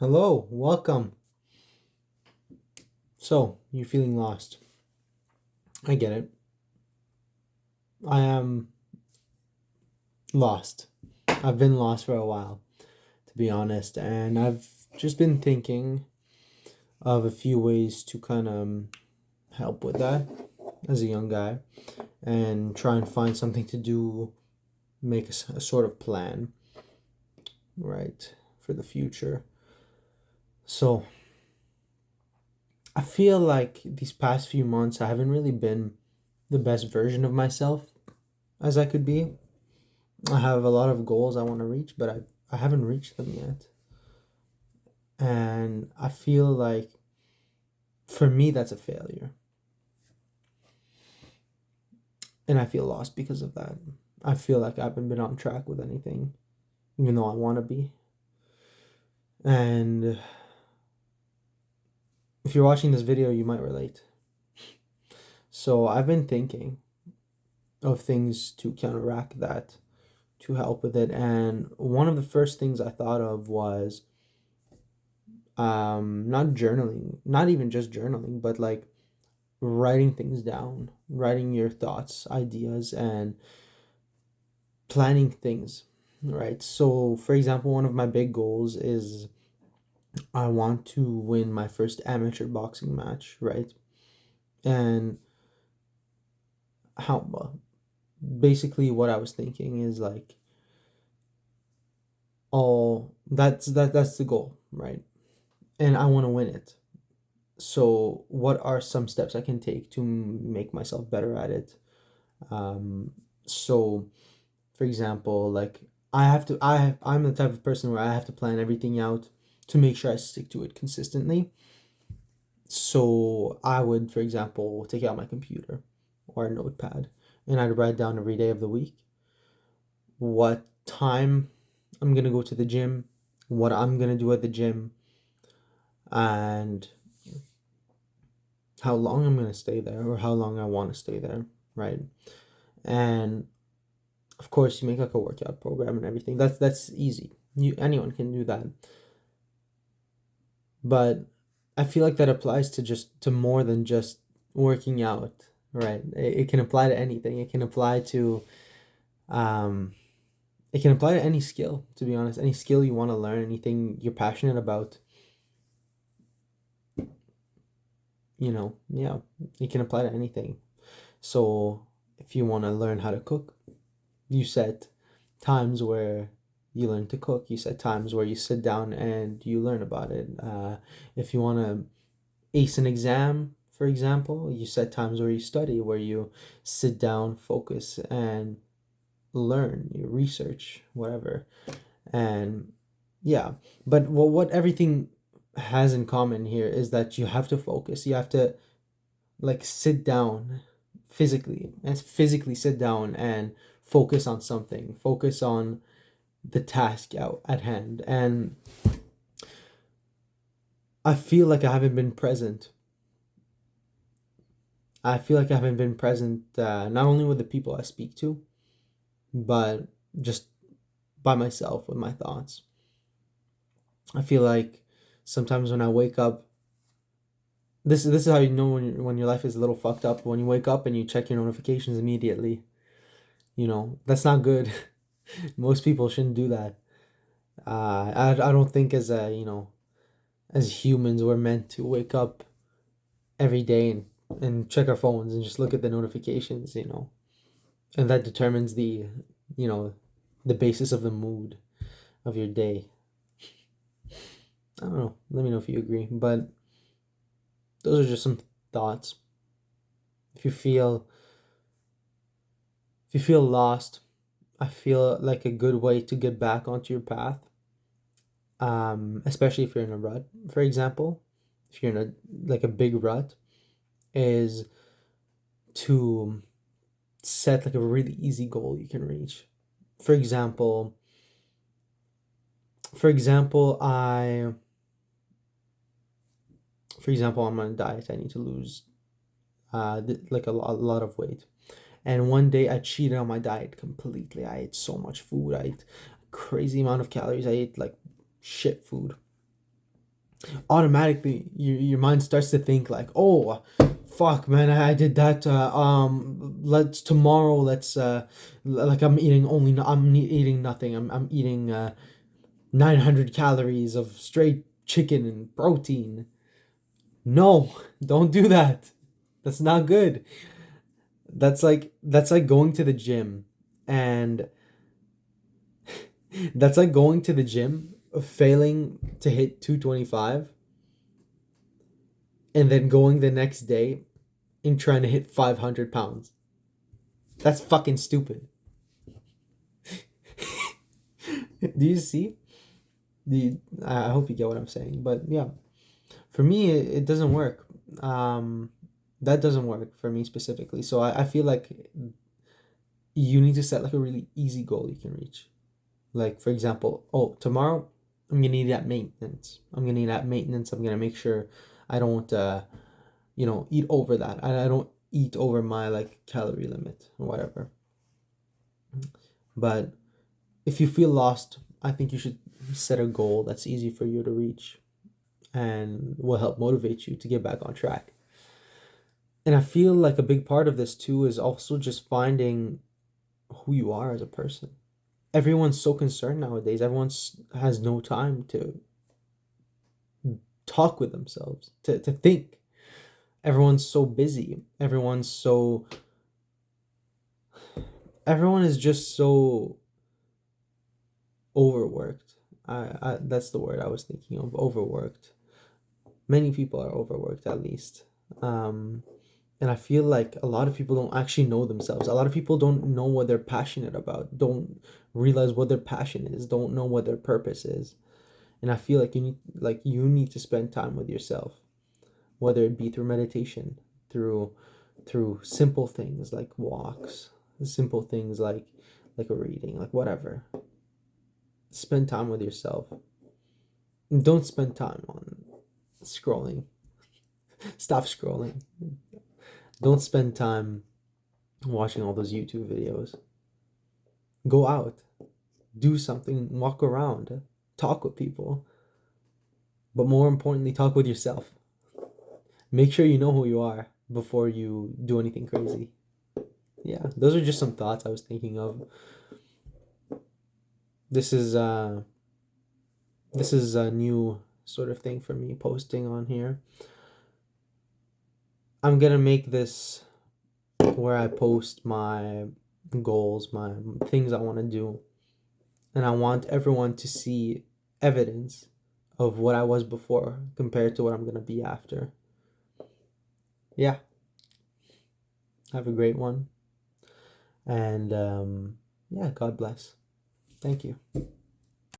Hello, welcome. So, you're feeling lost. I get it. I am lost. I've been lost for a while, to be honest, and I've just been thinking of a few ways to kind of help with that as a young guy and try and find something to do, make a sort of plan, right, for the future. So, I feel like these past few months I haven't really been the best version of myself as I could be. I have a lot of goals I want to reach, but I haven't reached them yet. And I feel like for me, that's a failure. And I feel lost because of that. I feel like I haven't been on track with anything, even though I want to be. And if you're watching this video, you might relate. So I've been thinking of things to counteract that, to help with it. And one of the first things I thought of was not journaling, not even just journaling, but like writing things down, writing your thoughts, ideas, and planning things, right? So, for example, one of my big goals is I want to win my first amateur boxing match, right? And how basically what I was thinking is like all that's the goal, right? And I want to win it. So, what are some steps I can take to make myself better at it? Um, so for example, like I'm the type of person where I have to plan everything out to make sure I stick to it consistently. So I would, for example, take out my computer or a notepad and I'd write down every day of the week what time I'm gonna go to the gym, what I'm gonna do at the gym, and how long I'm gonna stay there or how long I want to stay there, right? And of course, you make like a workout program and everything. That's easy. Anyone can do that. But I feel like that applies to more than just working out, right? It can apply to anything. Um it can apply to any skill, to be honest. Any skill you want to learn, anything you're passionate about, yeah, it can apply to anything. So if you want to learn how to cook, you set times where you learn to cook. You set times where you sit down and you learn about it. If you want to ace an exam, for example, you set times where you study, where you sit down, focus, and learn, you research, whatever. And yeah, but what everything has in common here is that you have to focus. You have to like sit down physically sit down and focus on something, focus on the task out at hand. And I feel like I haven't been present. I feel like I haven't been present not only with the people I speak to, but just by myself with my thoughts. I feel like sometimes when I wake up, this is how you know when your life is a little fucked up. When you wake up and you check your notifications immediately, that's not good. Most people shouldn't do that. I don't think as humans we're meant to wake up every day and check our phones and just look at the notifications, and that determines you know the basis of the mood of your day. I don't know. Let me know if you agree. But those are just some thoughts. If you feel if you feel lost, I feel like a good way to get back onto your path, especially if you're in a rut, for example, if you're in a big rut, is to set like a really easy goal you can reach. For example, for example, I for example, I'm on a diet. I need to lose like a lot of weight. And one day I cheated on my diet completely. I ate so much food. I ate a crazy amount of calories. I ate like shit food. automatically your mind starts to think like, oh, fuck, man, I did that. Let's tomorrow. Let's like I'm eating nothing. I'm eating 900 calories of straight chicken and protein. No, don't do that. That's not good. That's like going to the gym, and that's like going to the gym, failing to hit 225, and then going the next day and trying to hit 500 pounds. That's fucking stupid. Do you see? I hope you get what I'm saying. But yeah, for me, it doesn't work. Um, that doesn't work for me specifically. So I feel like you need to set like a really easy goal you can reach. Like, for example, oh, tomorrow I'm gonna eat at maintenance. I'm gonna eat at maintenance. I'm gonna make sure I don't, eat over that. I don't eat over my like calorie limit or whatever. But if you feel lost, I think you should set a goal that's easy for you to reach and will help motivate you to get back on track. And I feel like a big part of this too is also just finding who you are as a person. Everyone's so concerned nowadays. Everyone's has no time to talk with themselves, to think. Everyone's so busy. Everyone is just so overworked. I that's the word I was thinking of, overworked. Many people are overworked at least. Um and I feel like a lot of people don't actually know themselves. A lot of people don't know what they're passionate about, don't realize what their passion is, don't know what their purpose is. And I feel like you need to spend time with yourself, whether it be through meditation, through simple things like walks, simple things like a reading, like whatever. Spend time with yourself. Don't spend time on scrolling. Stop scrolling. Don't spend time watching all those YouTube videos. Go out, do something, walk around, talk with people, but more importantly, talk with yourself. Make sure you know who you are before you do anything crazy. Yeah, those are just some thoughts I was thinking of. This is uh this is a new sort of thing for me posting on here. I'm gonna make this where I post my goals, my things I want to do, and I want everyone to see evidence of what I was before compared to what I'm gonna be after. Yeah, have a great one, and yeah, God bless. Thank you.